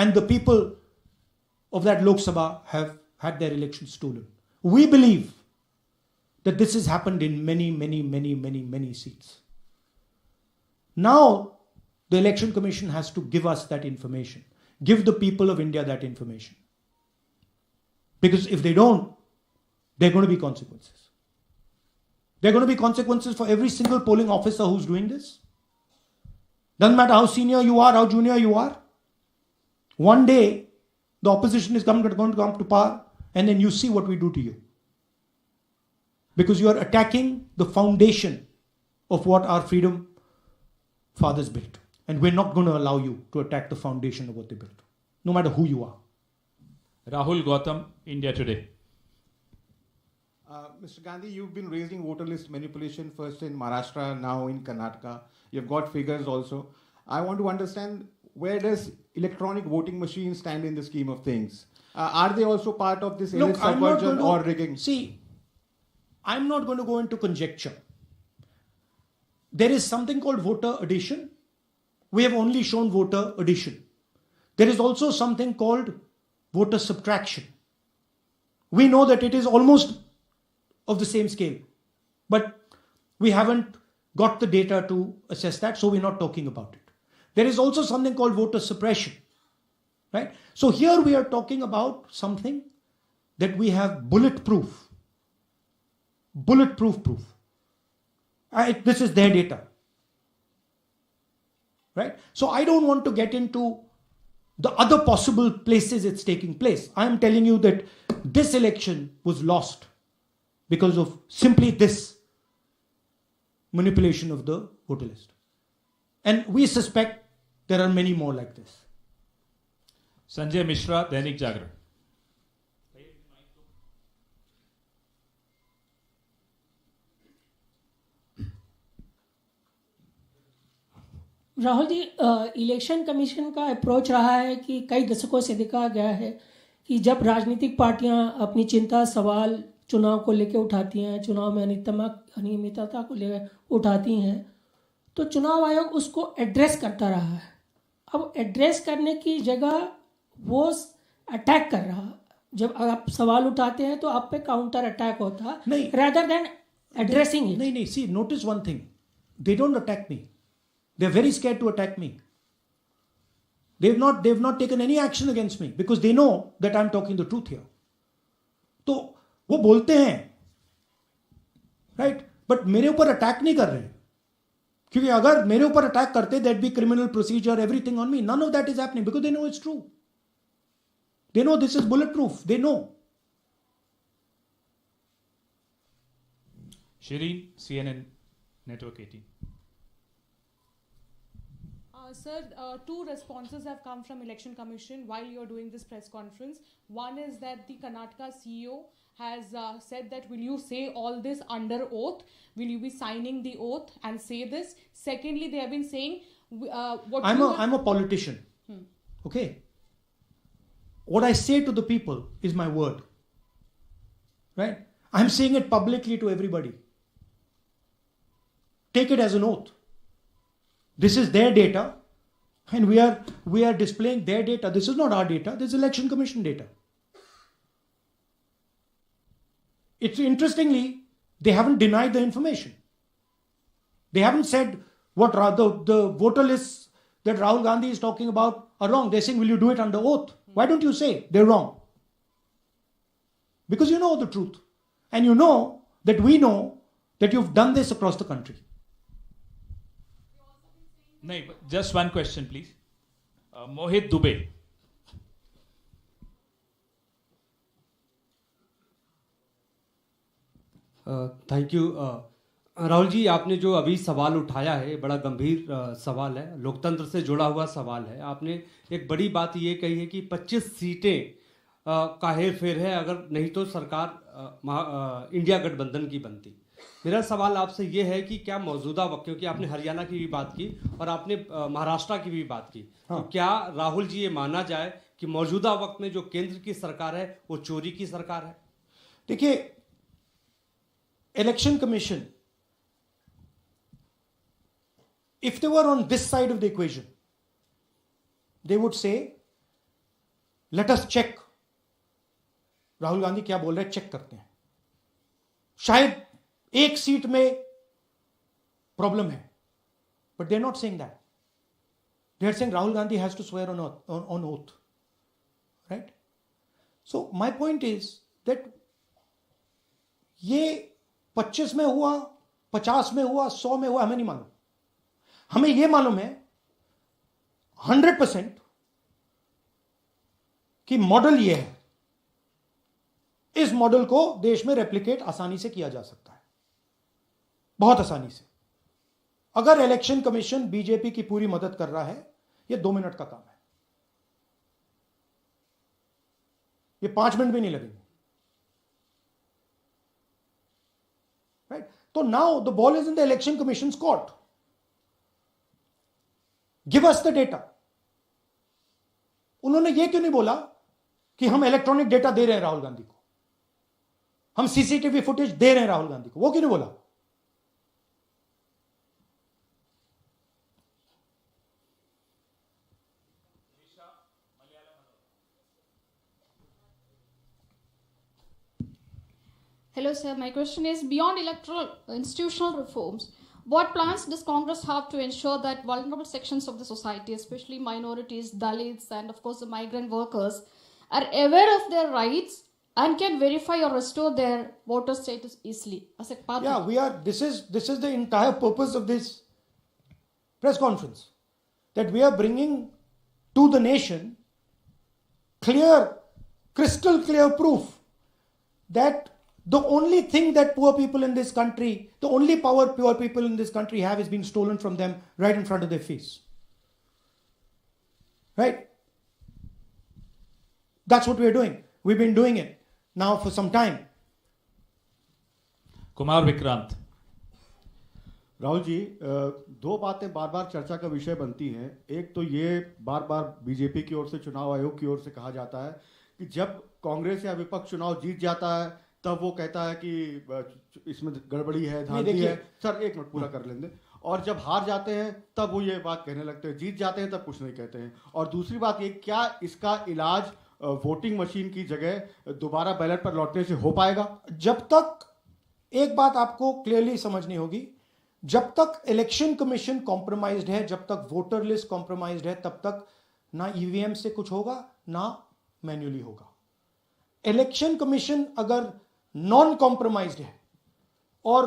and the people of that Lok Sabha have had their elections stolen. We believe that this has happened in many seats. Now, the Election Commission has to give us that information. Give the people of India that information. Because if they don't, there are going to be consequences. There are going to be consequences for every single polling officer who's doing this. Doesn't matter how senior you are, how junior you are. One day, the opposition is going to come to power, and then you see what we do to you. Because you are attacking the foundation of what our freedom fathers built. And we're not going to allow you to attack the foundation of what they built, no matter who you are. Rahul Gautam, India Today. Mr. Gandhi, you've been raising voter list manipulation first in Maharashtra, now in Karnataka. You've got figures also. I want to understand, where does electronic voting machines stand in the scheme of things? Are they also part of this elite subversion or rigging? See, I'm not going to go into conjecture. There is something called voter addition. We have only shown voter addition. There is also something called voter subtraction. We know that it is almost of the same scale, but we haven't got the data to assess that, so we're not talking about it. There is also something called voter suppression, right? So here we are talking about something that we have bulletproof proof. This is their data, right? So I don't want to get into the other possible places it's taking place. I'm telling you that this election was lost because of simply this manipulation of the voter list. And we suspect there are many more like this. Sanjay Mishra, Dainik Jagran. Rahul ji, election commission का approach रहा है कि कई दशकों से देखा गया है कि जब राजनीतिक पार्टियां अपनी चिंता सवाल चुनाव को लेकर उठाती हैं, चुनाव में अनियमितता को लेकर उठाती हैं, तो चुनाव आयोग उसको एड्रेस करता रहा है. अब एड्रेस करने की जगह वो अटैक कर रहा. जब आप सवाल उठाते हैं तो आप पे काउंटर अटैक होता नहीं, rather than addressing it. नहीं, see, notice one thing. They don't attack me. They're very scared to attack me. They've not taken any action against me because they know that I'm talking the truth here. तो वो बोलते हैं, right? But मेरे ऊपर attack नहीं कर रहे हैं, क्योंकि अगर मेरे ऊपर अटैक करते, there'd be criminal procedure, everything on me. None of that is happening because they know it's true. They know this is bulletproof. They know. Shireen, CNN Network 18. Sir, two responses have come from Election Commission while you're doing this press conference. One is that the Karnataka CEO has said that will you say all this under oath? Will you be signing the oath and say this? Secondly, they have been saying I'm a politician. Okay. What I say to the people is my word. Right? I'm saying it publicly to everybody. Take it as an oath. This is their data, and we are displaying their data. This is not our data. This is Election Commission data. It's interestingly, they haven't denied the information. They haven't said what the voter lists that Rahul Gandhi is talking about are wrong. They're saying, will you do it under oath? Why don't you say they're wrong? Because you know the truth. And you know that we know that you've done this across the country. No, just one question, please. Mohit Dubey. Thank you. Rahul ji, आपने जो अभी सवाल उठाया है बड़ा गंभीर सवाल है, लोकतंत्र से जुड़ा हुआ सवाल है. आपने एक बड़ी बात ये कही है कि 25 सीटें का हेर फेर है, अगर नहीं तो सरकार इंडिया गठबंधन की बनती. मेरा सवाल आपसे ये है कि क्या मौजूदा वक्त, क्योंकि आपने हरियाणा की भी बात की और आपने महाराष्ट्र की भी बात की, तो क्या राहुल जी ये माना जाए कि मौजूदा वक्त में जो केंद्र की सरकार है वो चोरी की सरकार है? देखिए, election commission, if they were on this side of the equation, they would say let us check Rahul Gandhi क्या बोल रहे हैं, चेक करते हैं. शायद एक सीट में प्रॉब्लम है, but they are not saying that. They are saying Rahul Gandhi has to swear on oath, right? So my point is that ये 25 में हुआ, 50 में हुआ, 100 में हुआ, हमें नहीं मालूम. हमें यह मालूम है 100% कि मॉडल यह है. इस मॉडल को देश में रेप्लिकेट आसानी से किया जा सकता है, बहुत आसानी से. अगर इलेक्शन कमीशन बीजेपी की पूरी मदद कर रहा है, यह 2 मिनट का काम है. यह 5 मिनट भी नहीं लगेंगे, राइट? तो now the ball is in the election commission court. Give us the data. उन्होंने यह क्यों नहीं बोला कि हम इलेक्ट्रॉनिक डेटा दे रहे हैं राहुल गांधी को, हम सीसीटीवी फुटेज दे रहे हैं राहुल गांधी को? वो क्यों नहीं बोला? Hello, sir. My question is, beyond electoral institutional reforms, what plans does Congress have to ensure that vulnerable sections of the society, especially minorities, Dalits, and of course the migrant workers, are aware of their rights and can verify or restore their voter status easily as a part Yeah, of we are. This is the entire purpose of this press conference, that we are bringing to the nation clear, crystal clear proof that the only thing that poor people in this country, the only power poor people in this country have, is being stolen from them right in front of their face. Right? That's what we're doing. We've been doing it now for some time. Kumar Vikrant. Rahul ji, दो बातें बार बार चर्चा का विषय बनती हैं. एक तो ये बार बार बीजेपी की ओर से, चुनाव आयोग की ओर से कहा जाता है कि जब कांग्रेस या विपक्ष चुनाव जीत जाता है तब वो कहता है कि इसमें गड़बड़ी है, धांधली है. सर एक मिनट पूरा कर लेंगे. और जब हार जाते हैं तब वो ये बात कहने लगते हैं, जीत जाते हैं तब कुछ नहीं कहते हैं. और दूसरी बात ये, क्या इसका इलाज वोटिंग मशीन की जगह दोबारा बैलेट पर लौटने से हो पाएगा? जब तक, एक बात आपको क्लियरली समझनी होगी, जब तक इलेक्शन कमीशन कॉम्प्रोमाइज्ड है, जब तक वोटर लिस्ट कॉम्प्रोमाइज्ड है, तब तक ना ईवीएम से कुछ होगा ना मैन्युअली होगा. इलेक्शन कमीशन अगर नॉन कॉम्प्रोमाइज्ड है और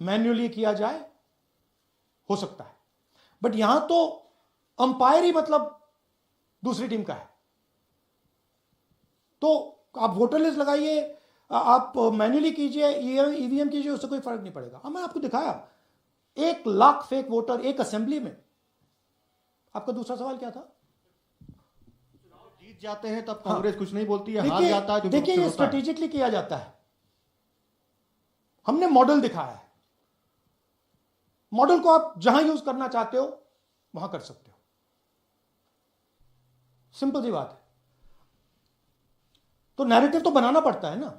मैन्युअली किया जाए, हो सकता है. बट यहां तो अंपायर ही मतलब दूसरी टीम का है. तो आप वोटर लिस्ट लगाइए, आप मैन्युअली कीजिए, ईवीएम कीजिए, उससे कोई फर्क नहीं पड़ेगा. अब मैं आपको दिखाया 1 लाख फेक वोटर एक असेंबली में. आपका दूसरा सवाल क्या था? जीत जाते हैं तब कांग्रेस कुछ नहीं बोलती है, हार जाता है. देखिए, ये स्ट्रेटेजिकली किया जाता है. हमने मॉडल दिखाया है. मॉडल को आप जहां यूज करना चाहते हो वहां कर सकते हो. सिंपल सी बात है. तो नैरेटिव तो बनाना पड़ता है ना.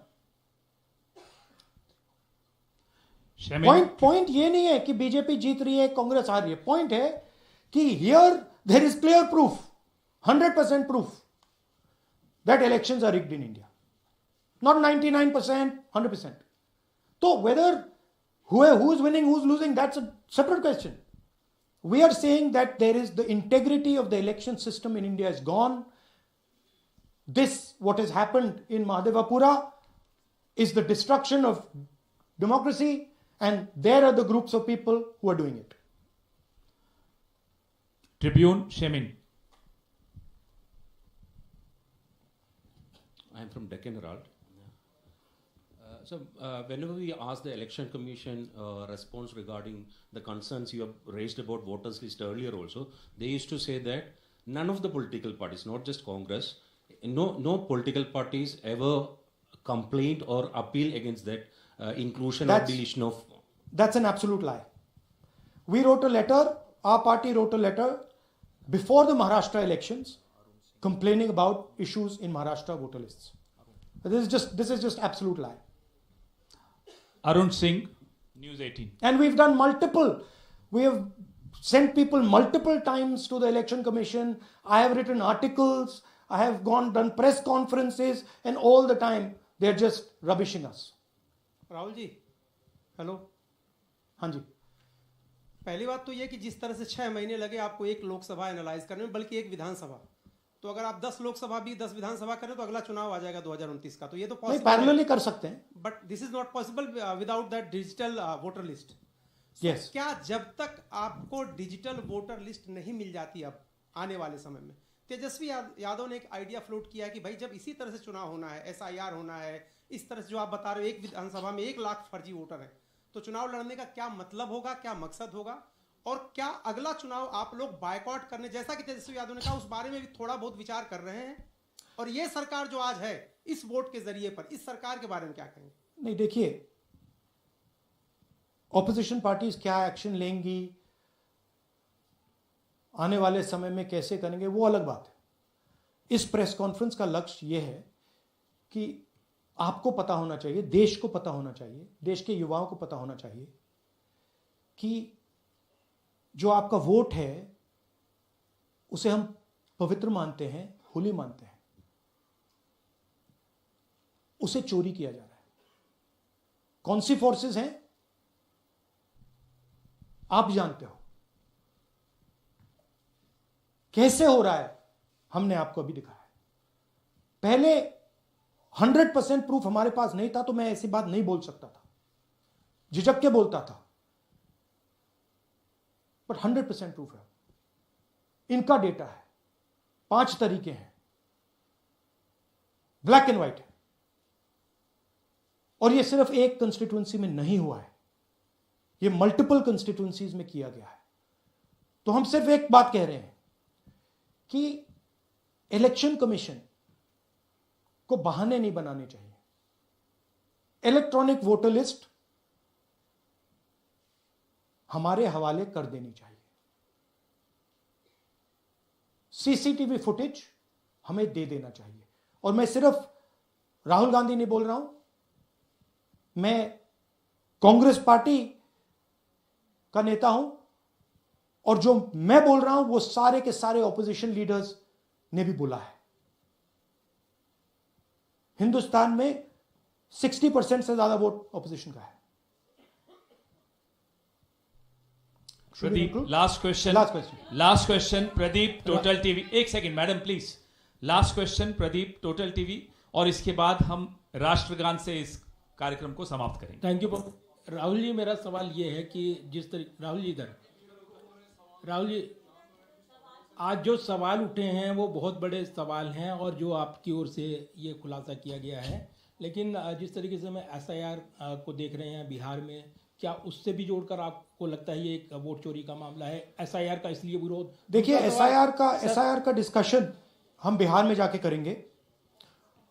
पॉइंट ये नहीं है कि बीजेपी जीत रही है, कांग्रेस हार रही है. पॉइंट है कि here there is clear proof, 100% proof that elections are rigged in India. Not 99%, 100%. So whether who is winning, who's losing, that's a separate question. We are saying that there is the integrity of the election system in India is gone. This, what has happened in Mahadevapura, is the destruction of democracy, and there are the groups of people who are doing it. Tribune, Shemin. I am from Deccan Herald. Whenever we ask the Election Commission response regarding the concerns you have raised about voters list earlier also, they used to say that none of the political parties, not just Congress, no political parties ever complained or appeal against that inclusion or deletion of... That's an absolute lie. We wrote a letter, our party wrote a letter before the Maharashtra elections complaining about issues in Maharashtra voter lists. This is just absolute lie. Arun Singh, News 18. And we've done multiple. We have sent people multiple times to the election commission. I have written articles. I have done press conferences, and all the time they're just rubbishing us. Rahul ji, hello. हाँ जी। पहली बात तो ये कि जिस तरह से 6 महीने लगे आपको एक लोकसभा एनालाइज करने में, बल्कि एक विधानसभा, तो अगर आप 10 लोकसभा भी 10 विधानसभा करें तो अगला चुनाव आ जाएगा 2029 का। तो ये तो नहीं, पैरेलली कर सकते हैं, but this is not possible without that digital voter list. Yes. क्या जब तक आपको डिजिटल वोटर लिस्ट नहीं मिल जाती अब आने वाले समय में, तेजस्वी यादव ने एक आइडिया फ्लोट किया कि भाई जब इसी तरह से चुनाव होना है, SIR होना है, इस तरह से जो आप बता रहे हो एक विधानसभा में 1 लाख फर्जी वोटर है, तो चुनाव लड़ने का क्या मतलब होगा, क्या मकसद होगा, और क्या अगला चुनाव आप लोग बायकॉट करने, जैसा कि तेजस्वी यादव ने कहा, उस बारे में भी थोड़ा बहुत विचार कर रहे हैं? और ये सरकार जो आज है इस वोट के जरिए पर, इस सरकार के बारे में क्या कहेंगे? नहीं, देखिए, ऑपोजिशन पार्टीज क्या एक्शन लेंगी, आने वाले समय में कैसे करेंगे, वो अलग बात है। इस प्रेस कॉन्फ्रेंस का लक्ष्य यह है कि आपको पता होना चाहिए, देश को पता होना चाहिए, देश के युवाओं को पता होना चाहिए कि जो आपका वोट है उसे हम पवित्र मानते हैं, होली मानते हैं, उसे चोरी किया जा रहा है। कौन सी फोर्सेस हैं आप जानते हो, कैसे हो रहा है हमने आपको अभी दिखाया है। पहले 100% प्रूफ हमारे पास नहीं था तो मैं ऐसी बात नहीं बोल सकता था, झिझक के बोलता था, बट 100% प्रूफ है। इनका डेटा है, 5 तरीके हैं, ब्लैक एंड व्हाइट है, और यह सिर्फ एक कंस्टिट्यूएंसी में नहीं हुआ है, यह मल्टीपल कंस्टिट्यूएंसीज में किया गया है। तो हम सिर्फ एक बात कह रहे हैं कि इलेक्शन कमीशन को बहाने नहीं बनाने चाहिए। इलेक्ट्रॉनिक वोटर लिस्ट हमारे हवाले कर देनी चाहिए, CCTV फुटेज हमें दे देना चाहिए। और मैं सिर्फ राहुल गांधी नहीं बोल रहा हूं, मैं कांग्रेस पार्टी का नेता हूं, और जो मैं बोल रहा हूं वो सारे के सारे ऑपोजिशन लीडर्स ने भी बोला है। हिंदुस्तान में 60% से ज्यादा वोट ऑपोजिशन का है। Pradeep, last question Pradeep, total TV. एक second madam please, last question Pradeep, total TV, और इसके बाद हम राष्ट्रगान से इस कार्यक्रम को समाप्त करेंगे। थैंक यू राहुल जी। मेरा सवाल ये है कि जिस तरीके राहुल जी आज जो सवाल उठे हैं वो बहुत बड़े सवाल हैं, और जो आपकी ओर से ये खुलासा किया गया है, लेकिन जिस तरीके से मैं SIR को देख रहे हैं बिहार में, क्या उससे भी जोड़कर आपको लगता है ये एक वोट चोरी का मामला है? SIR का इसलिए विरोध, देखिए SIR का डिस्कशन हम बिहार में जाके करेंगे,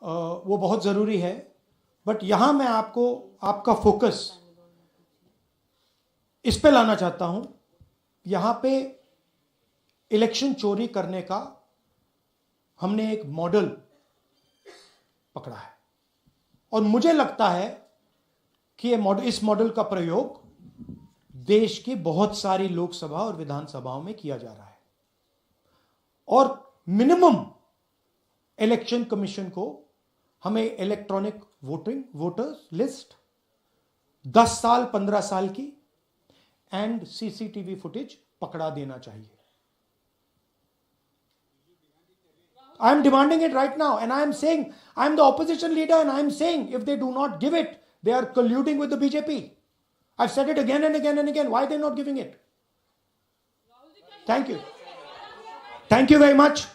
वो बहुत जरूरी है, बट यहां मैं आपको आपका फोकस इस पे लाना चाहता हूं। यहां पे इलेक्शन चोरी करने का हमने एक मॉडल पकड़ा है, और मुझे लगता है कि इस मॉडल का प्रयोग देश की बहुत सारी लोकसभा और विधानसभाओं में किया जा रहा है, और मिनिमम इलेक्शन कमीशन को हमें इलेक्ट्रॉनिक वोटर्स लिस्ट 10 साल 15 साल की एंड CCTV फुटेज पकड़ा देना चाहिए। I am demanding it right now, and I am saying, I am the opposition leader, and I am saying if they do not give it, they are colluding with the BJP. I've said it again and again and again. Why are they not giving it? Thank you. Thank you very much.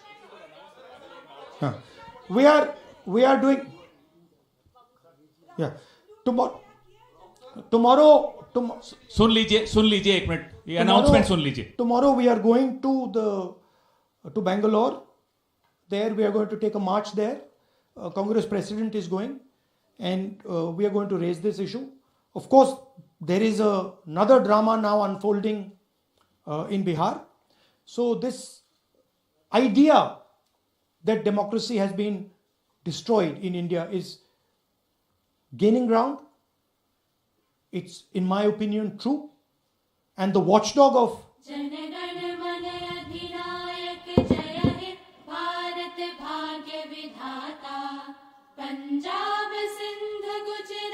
We are doing, yeah. Tomorrow सुन लीजिए एक minute, ये announcement सुन लीजिए। Tomorrow we are going to Bangalore. There we are going to take a march there. Congress president is going, and we are going to raise this issue. Of course, there is another drama now unfolding in Bihar. So this idea that democracy has been destroyed in India is gaining ground. It's, in my opinion, true. And the watchdog of भाग्य विधाता पंजाब सिंध गुजरात